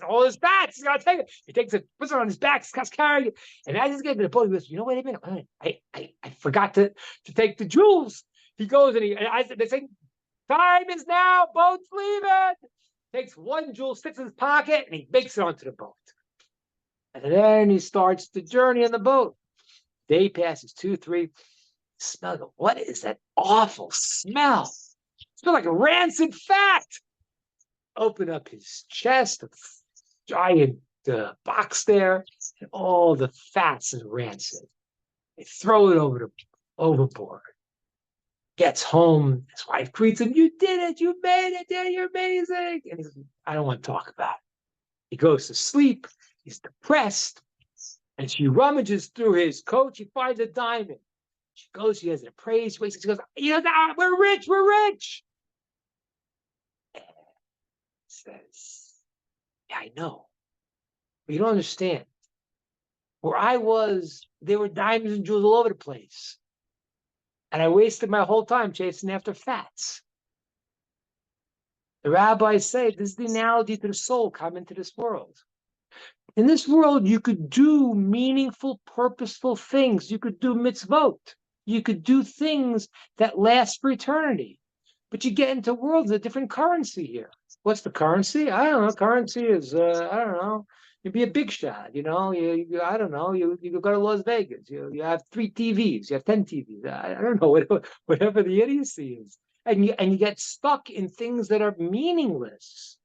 all his fats. He's got to take it. He takes it, puts it on his back, starts carrying it. And as he's getting to the boat, he goes, wait a minute, I forgot to take the jewels. He goes and they say, time is now, boat's leaving. Takes one jewel, sticks in his pocket, and he makes it onto the boat. And then he starts the journey on the boat. Day passes, 2, 3. Smell. What is that awful smell? It smells like a rancid fat. Open up his chest, a giant box there, and all the fats is rancid. They throw it overboard. Gets home, his wife greets him, you did it, you made it, Daddy, you're amazing. And he says, I don't want to talk about it. He goes to sleep, he's depressed, and she rummages through his coat, she finds a diamond. She goes, she has it appraised, she goes, we're rich. And he says, yeah, I know, but you don't understand. Where I was, there were diamonds and jewels all over the place. And I wasted my whole time chasing after fats. The rabbis say this is the analogy to the soul coming into this world. In this world, you could do meaningful, purposeful things. You could do mitzvot. You could do things that last for eternity. But you get into worlds of different currency here. What's the currency? I don't know. Currency is, I don't know. You'd be a big shot, I don't know. You go to Las Vegas. You have 3 TVs. You have 10 TVs. I don't know, whatever the idiocy is. And you get stuck in things that are meaningless.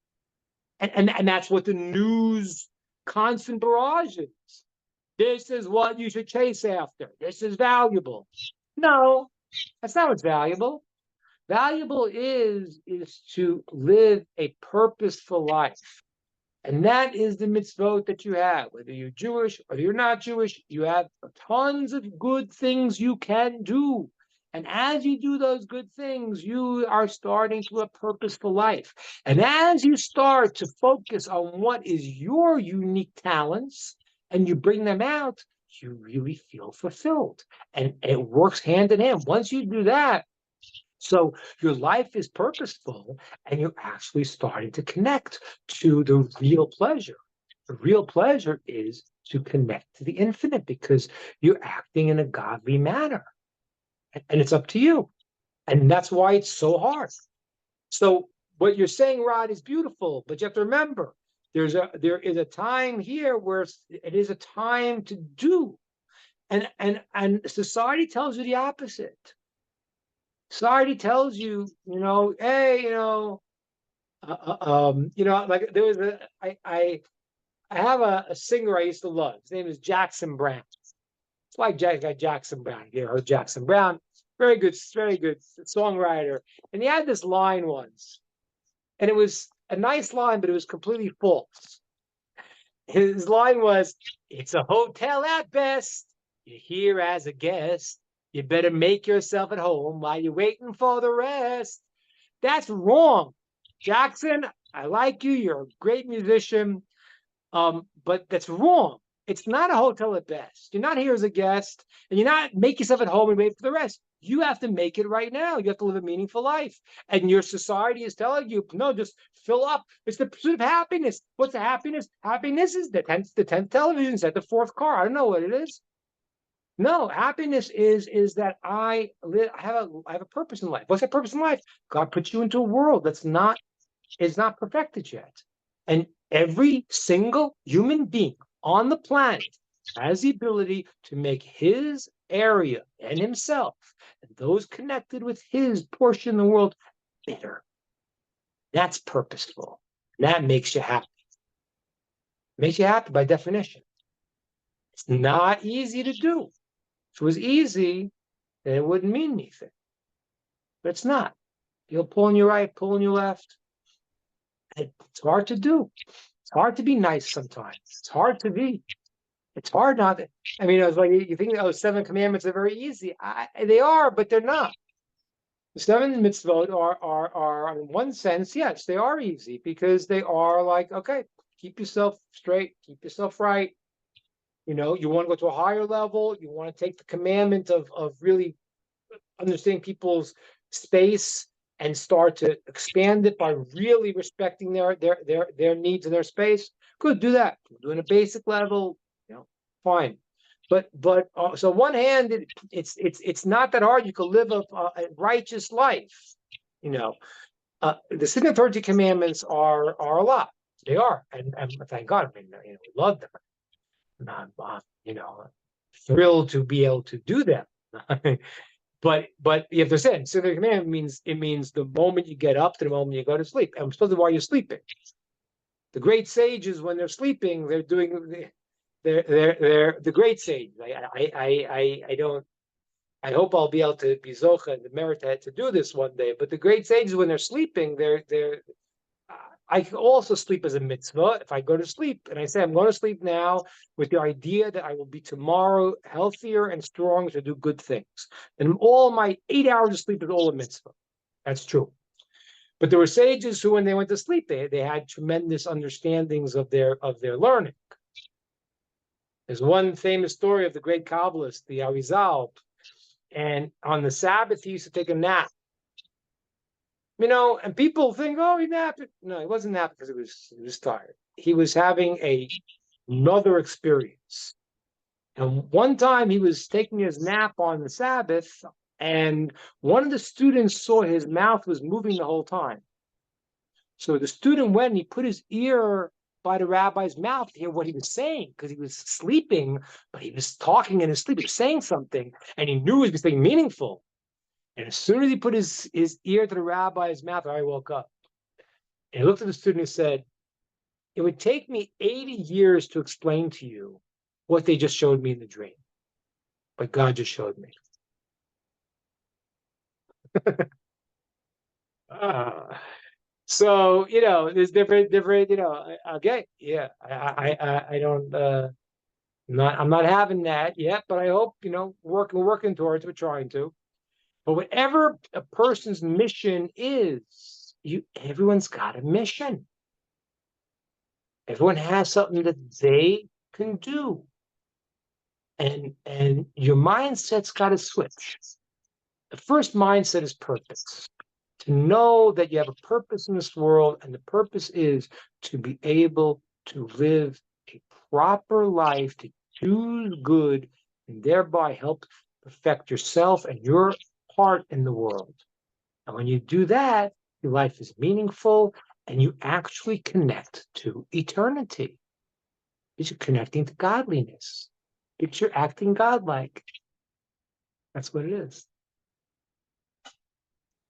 And that's what the news constant barrage is. This is what you should chase after. This is valuable. No, that's not what's valuable. Valuable is to live a purposeful life. And that is the mitzvot that you have. Whether you're Jewish or you're not Jewish, you have tons of good things you can do. And as you do those good things, you are starting to a purposeful life. And as you start to focus on what is your unique talents and you bring them out, you really feel fulfilled. And it works hand in hand. Once you do that, So your life is purposeful, and you're actually starting to connect to the real pleasure. The real pleasure is to connect to the infinite because you're acting in a godly manner. And it's up to you. And that's why it's so hard. So what you're saying, Rod, is beautiful, but you have to remember there is a time here where it is a time to do. And society tells you the opposite. Society tells you, hey, like there was I have a singer I used to love. His name is Jackson Brown. It's like Jackson Brown. You heard Jackson Brown. Very good songwriter. And he had this line once, and it was a nice line, but it was completely false. His line was, "It's a hotel at best. You're here as a guest. You better make yourself at home while you're waiting for the rest." That's wrong. Jackson, I like you. You're a great musician. But that's wrong. It's not a hotel at best. You're not here as a guest, and you're not make yourself at home and wait for the rest. You have to make it right now. You have to live a meaningful life. And your society is telling you, no, just fill up. It's the pursuit of happiness. What's the happiness? Happiness is the 10th television set, the 4th car. I don't know what it is. No, happiness is that I have a purpose in life. What's that purpose in life? God puts you into a world that's not perfected yet. And every single human being on the planet has the ability to make his area and himself and those connected with his portion of the world better. That's purposeful. That makes you happy. Makes you happy by definition. It's not easy to do. If it was easy, then it wouldn't mean anything. But it's not. You'll pull on your right, pull on your left. It's hard to do. It's hard to be nice sometimes. It's hard to be. It's hard not to. I mean, it's like you think, 7 commandments are very easy. They are, but they're not. The 7 mitzvot are in one sense, yes, they are easy because they are like, okay, keep yourself straight, keep yourself right. You want to go to a higher level. You want to take the commandment of really understanding people's space and start to expand it by really respecting their needs and their space. Good, do that. Doing a basic level, fine. But so on one hand, it's not that hard. You can live a righteous life. The 613 commandments are a lot. They are, and thank God. I mean, we love them. And I'm thrilled to be able to do them. But you have to say, so the command means the moment you get up to the moment you go to sleep, and especially while you're sleeping. The great sages, when they're sleeping, they're doing they're the great sages. I hope I'll be able to be zocha and the merit to do this one day. But the great sages, when they're sleeping, I can also sleep as a mitzvah. If I go to sleep and I say I'm going to sleep now with the idea that I will be tomorrow healthier and strong to do good things, and all my 8 hours of sleep is all a mitzvah. That's true. But there were sages who, when they went to sleep, they had tremendous understandings of their learning. There's one famous story of the great Kabbalist, the Arizal, and on the Sabbath he used to take a nap. And people think, oh, he napped. No, he wasn't napping because he was tired. He was having another experience. And one time he was taking his nap on the Sabbath, and one of the students saw his mouth was moving the whole time. So the student went and he put his ear by the rabbi's mouth to hear what he was saying, because he was sleeping, but he was talking in his sleep. He was saying something, and he knew he was saying meaningful. And as soon as he put his ear to the rabbi's mouth, I woke up. And he looked at the student and said, it would take me 80 years to explain to you what they just showed me in the dream. But God just showed me. So, there's different, okay, yeah, I don't, I'm not having that yet, but I hope, we're working towards, we're trying to. But whatever a person's mission is, everyone's got a mission. Everyone has something that they can do. And your mindset's got to switch. The first mindset is purpose. To know that you have a purpose in this world, and the purpose is to be able to live a proper life, to choose good, and thereby help perfect yourself and your part in the world. And when you do that, your life is meaningful and you actually connect to eternity. Because you're connecting to godliness. Because you're acting godlike. That's what it is.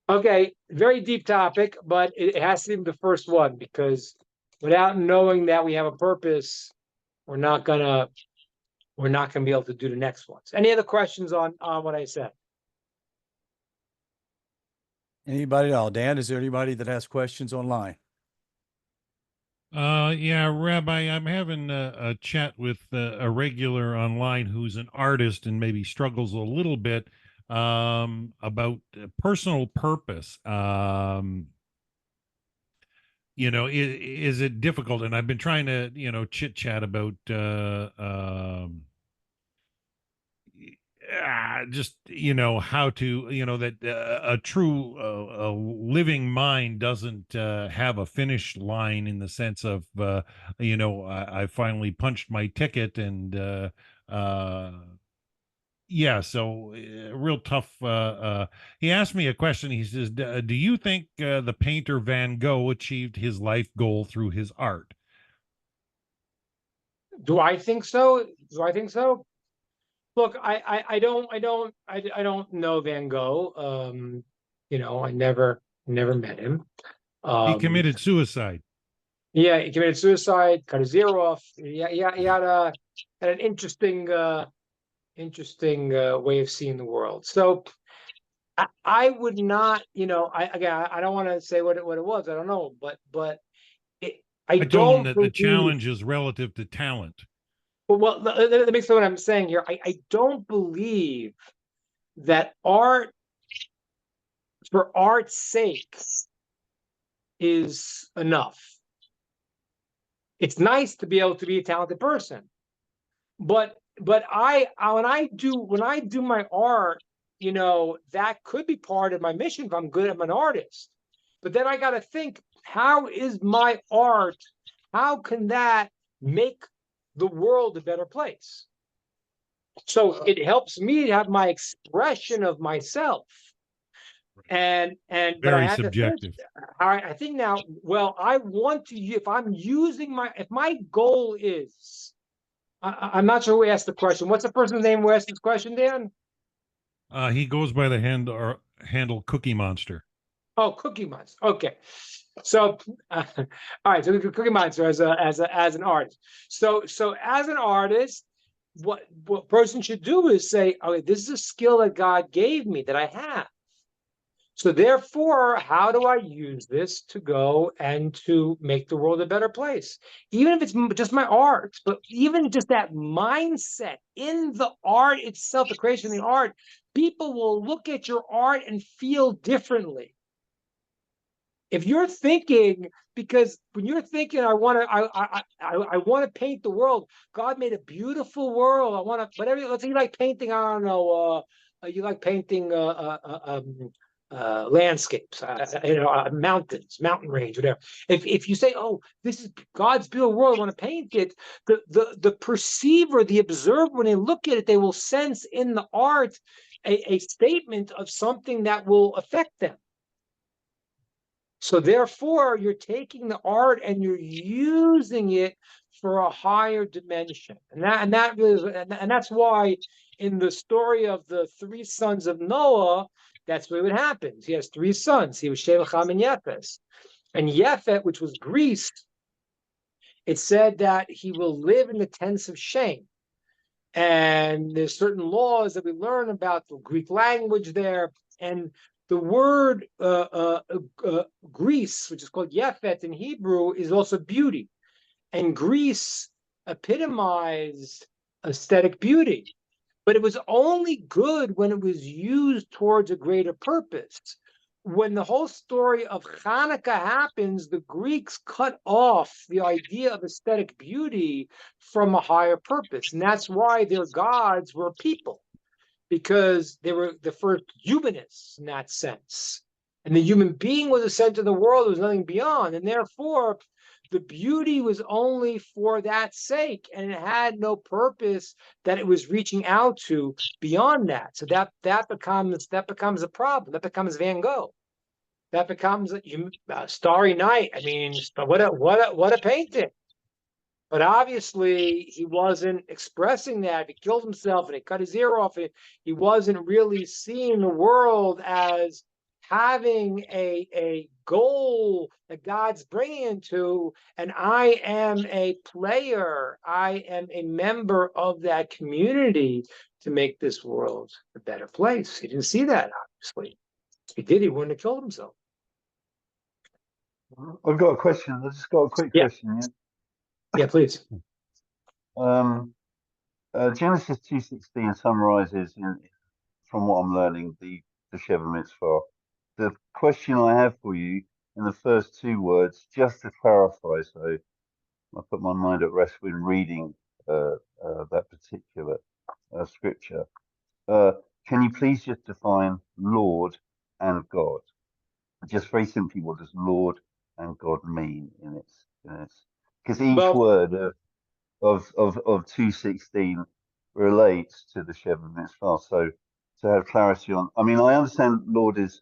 Okay, very deep topic, but it has to be the first one, because without knowing that we have a purpose, we're not gonna be able to do the next ones. Any other questions on what I said?
Anybody at all? Dan, is there anybody that has questions online?
Yeah, Rabbi, I'm having a chat with a regular online who's an artist and maybe struggles a little bit about personal purpose. Is it difficult? And I've been trying to, chit chat about just how to that a true living mind doesn't have a finish line, in the sense of I finally punched my ticket, and yeah, so real tough. He asked me a question. He says, do you think the painter Van Gogh achieved his life goal through his art?
Do I think so? Look, I don't know Van Gogh. I never met him.
He committed suicide.
Yeah, he committed suicide, cut his ear off. Yeah, he had an interesting way of seeing the world. So I would not, I don't want to say what it was. I don't know, but I
told him
don't
that the challenge is relative to talent.
Well, let me say what I'm saying here. I don't believe that art, for art's sake, is enough. It's nice to be able to be a talented person, but when I do my art, that could be part of my mission if I'm good. I'm an artist, but then I got to think, how is my art? How can that make the world a better place? So it helps me to have my expression of myself. And but I
Very
have
subjective.
to think, I think now, well, I want to, if my goal is, I'm not sure who asked the question. What's the person's name who asked this question, Dan?
He goes by the handle Cookie Monster.
Oh, Cookie Monster. Okay. So, all right. So Cookie Monster as an artist. So as an artist, what person should do is say, okay, this is a skill that God gave me that I have. So therefore, how do I use this to go and to make the world a better place? Even if it's just my art, but even just that mindset in the art itself, the creation of the art, people will look at your art and feel differently. If you're thinking, because when you're thinking, I want to paint the world. God made a beautiful world. I want to, whatever. Let's say you like painting. I don't know. You like painting landscapes. Mountains, mountain range, whatever. If you say, oh, this is God's beautiful world, I want to paint it. The perceiver, the observer, when they look at it, they will sense in the art a statement of something that will affect them. So therefore, you're taking the art and you're using it for a higher dimension, and that's why in the story of the three sons of Noah, that's what happens. He has three sons. He was Shem, Ham, and Yefes. And Yefet, which was Greece, it said that he will live in the tents of Shem. And there's certain laws that we learn about the Greek language there, and the word Greece, which is called Yefet in Hebrew, is also beauty. And Greece epitomized aesthetic beauty. But it was only good when it was used towards a greater purpose. When the whole story of Hanukkah happens, the Greeks cut off the idea of aesthetic beauty from a higher purpose. And that's why their gods were people. because they were the first humanists in that sense. And the human being was the center of the world. There was nothing beyond. And therefore, the beauty was only for that sake. And it had no purpose that it was reaching out to beyond that. So that becomes a problem. That becomes Van Gogh. That becomes Starry Night. I mean, what a painting. But obviously, he wasn't expressing that. He killed himself and he cut his ear off. He wasn't really seeing the world as having a goal that God's bringing into, and I am a player. I am a member of that community to make this world a better place. He didn't see that, obviously. If he did, he wouldn't have killed himself.
I've got a question. I've just got a quick question.
Yeah, please.
Genesis 2:16 summarizes, from what I'm learning, the Sheva Mitzvah. The question I have for you in the first two words, just to clarify, so I put my mind at rest when reading that particular scripture. Can you please just define Lord and God? Just very simply, what does Lord and God mean in its? Because each word of 2:16 relates to the Sheva Mitzvah. So to have clarity on, I mean, I understand Lord is,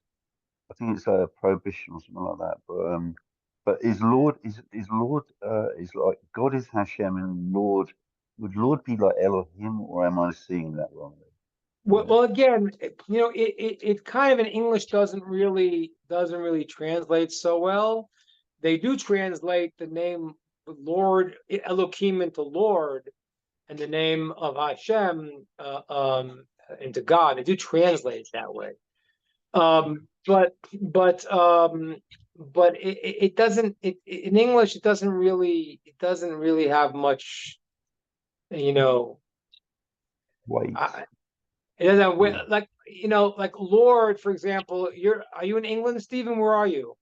I think it's a prohibition or something like that. But is Lord is like God is Hashem, and Lord, would Lord be like Elohim, or am I seeing that wrongly?
Well, again, it kind of in English doesn't really translate so well. They do translate the name Lord Elohim into Lord, and the name of Hashem into God. They do translate it that way. But it doesn't. In English, it doesn't really have much,
Weight.
It doesn't have, like like Lord, for example. Are you in England, Stephen? Where are you?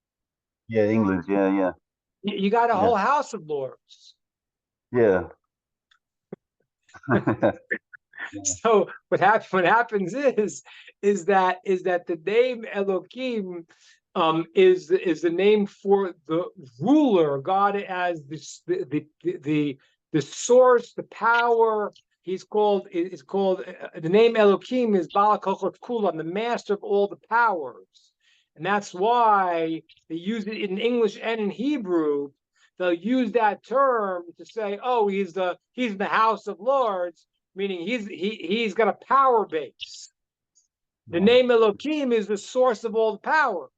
Yeah, England. Yeah.
You got a whole house of lords.
Yeah.
So what happens is that the name Elohim is the name for the ruler, God as the source, the power. It's called the name Elohim is Bala Kochot Kulam, the master of all the powers. And that's why they use it in English and in Hebrew. They'll use that term to say, oh, he's in the House of Lords, meaning he's got a power base. The name Elohim is the source of all the powers.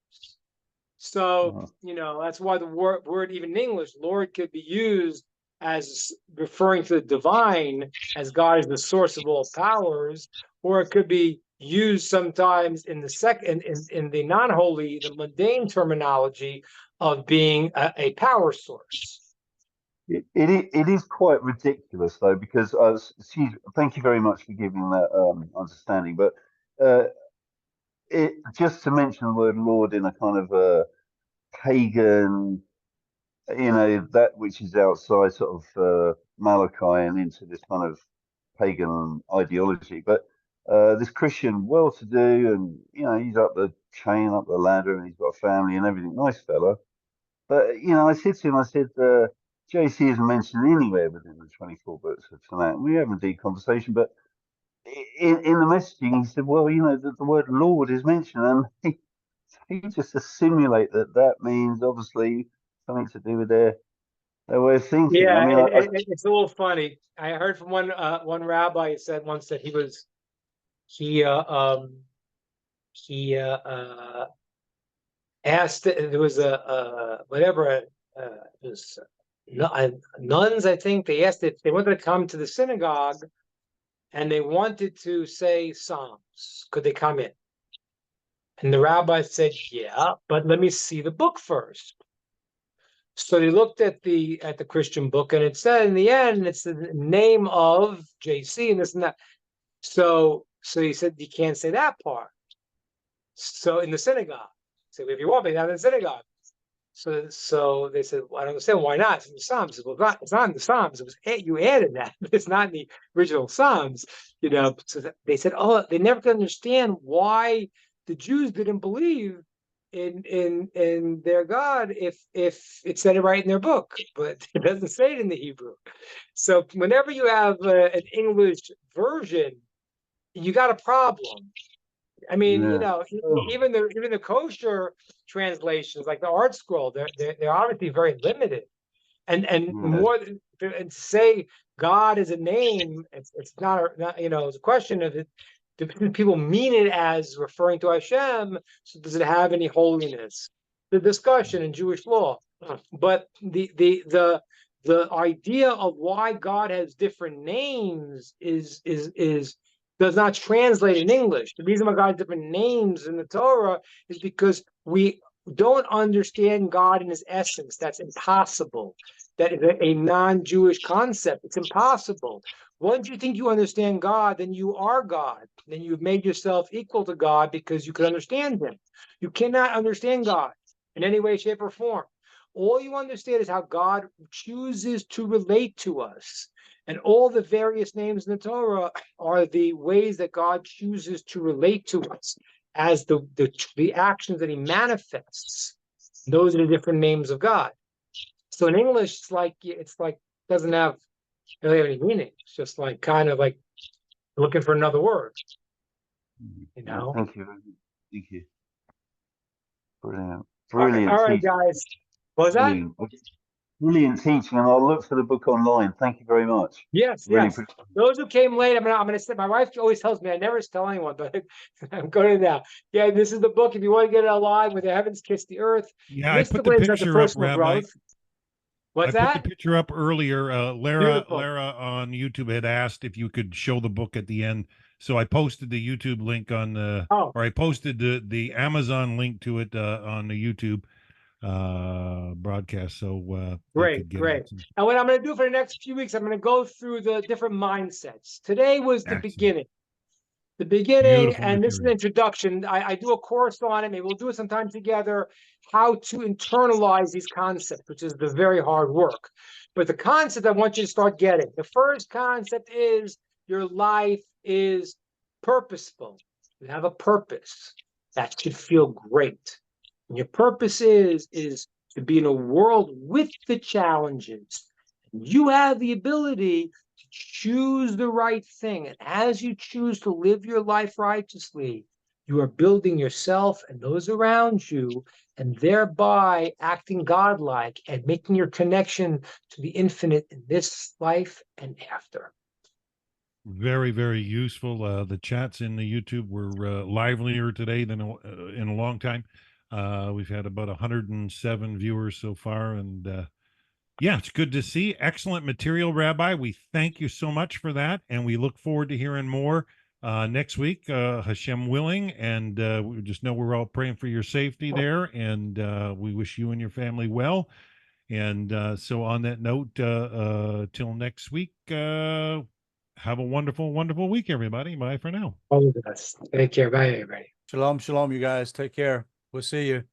So, that's why the word even in English, Lord, could be used as referring to the divine, as God is the source of all powers, or it could be used sometimes in the non-holy, the mundane terminology of being a power source.
It is quite ridiculous though, because thank you very much for giving that understanding. But it just to mention the word Lord in a kind of a pagan, that which is outside sort of Malachi and into this kind of pagan ideology. But this Christian, well-to-do, and he's up the chain, up the ladder, and he's got a family and everything. Nice fella. But I said to him, JC isn't mentioned anywhere within the 24 books of Tanakh. We have a deep conversation, but in the messaging, he said, well, the word Lord is mentioned, and he just assimilate that means obviously something to do with their way of thinking.
Yeah,
I mean,
it's a little funny. I heard from one rabbi said once that he asked, there was nuns, I think. They asked if they wanted to come to the synagogue and they wanted to say Psalms. Could they come in? And the rabbi said, yeah, but let me see the book first. So they looked at the Christian book, and it said in the end, it's the name of JC and this and that. So he said, you can't say that part. So in the synagogue, so if you want me, down in the synagogue. So they said, well, I don't understand why not. It's in the Psalms. I said, well, it's not in the Psalms. It was you added that. It's not in the original Psalms. So they said, oh, they never could understand why the Jews didn't believe in their God if it said it right in their book, but it doesn't say it in the Hebrew. So whenever you have an English version, you got a problem. I mean,
Yeah.
even the kosher translations, like the Art Scroll, they're obviously very limited, and
Yeah.
more and to say God is a name, it's not it's a question of it. Do people mean it as referring to Hashem? So does it have any holiness? The discussion in Jewish law, but the idea of why God has different names is does not translate in English. The reason why God has different names in the Torah is because we don't understand God in his essence. That's impossible. That is a non-Jewish concept. It's impossible. Once you think you understand God, then you are God. Then you've made yourself equal to God because you can understand him. You cannot understand God in any way, shape, or form. All you understand is how God chooses to relate to us. And all the various names in the Torah are the ways that God chooses to relate to us as the actions that he manifests. Those are the different names of God. So in English, it's like doesn't have really have any meaning. It's just like kind of like looking for another word.
Thank you. Thank you. Brilliant.
All right,
teaching.
guys. What was that?
Brilliant teaching, and I'll look for the book online. Thank you very much.
Yes,
Really
yes. Those who came late, I'm gonna say. My wife always tells me I never tell anyone, but I'm going to now. Yeah, this is the book. If you want to get it alive, where the heavens kiss the earth.
Yeah, I put
Mystical
the
is not the
picture up,
personal
Rabbi.
growth. What's
I
that?
put the picture up earlier.
Beautiful.
Lara on YouTube had asked if you could show the book at the end. So I posted the YouTube link on the, or I posted the Amazon link to it on the YouTube broadcast. So
great. And what I'm going to do for the next few weeks, I'm going to go through the different mindsets. Today was the beginning. The beginning,
Beautiful
and this is an
material.
introduction. I do a course on it. Maybe we'll do it sometime together. How to internalize these concepts, which is the very hard work. But the concept I want you to start getting. The first concept is your life is purposeful. You have a purpose. That should feel great. And your purpose is to be in a world with the challenges. You have the ability to choose the right thing. And as you choose to live your life righteously, you are building yourself and those around you, and thereby acting godlike and making your connection to the infinite in this life and after.
Very, very useful. The chats in the YouTube were livelier today than in a long time. We've had about 107 viewers so far, and yeah, it's good to see. Excellent material, Rabbi. We thank you so much for that, and we look forward to hearing more next week, Hashem willing. And we just know we're all praying for your safety there, and we wish you and your family well. And so on that note, till next week, have a wonderful, wonderful week, everybody. Bye for now.
All the best. Take care. Bye, everybody.
Shalom, shalom, you guys. Take care. We'll see you.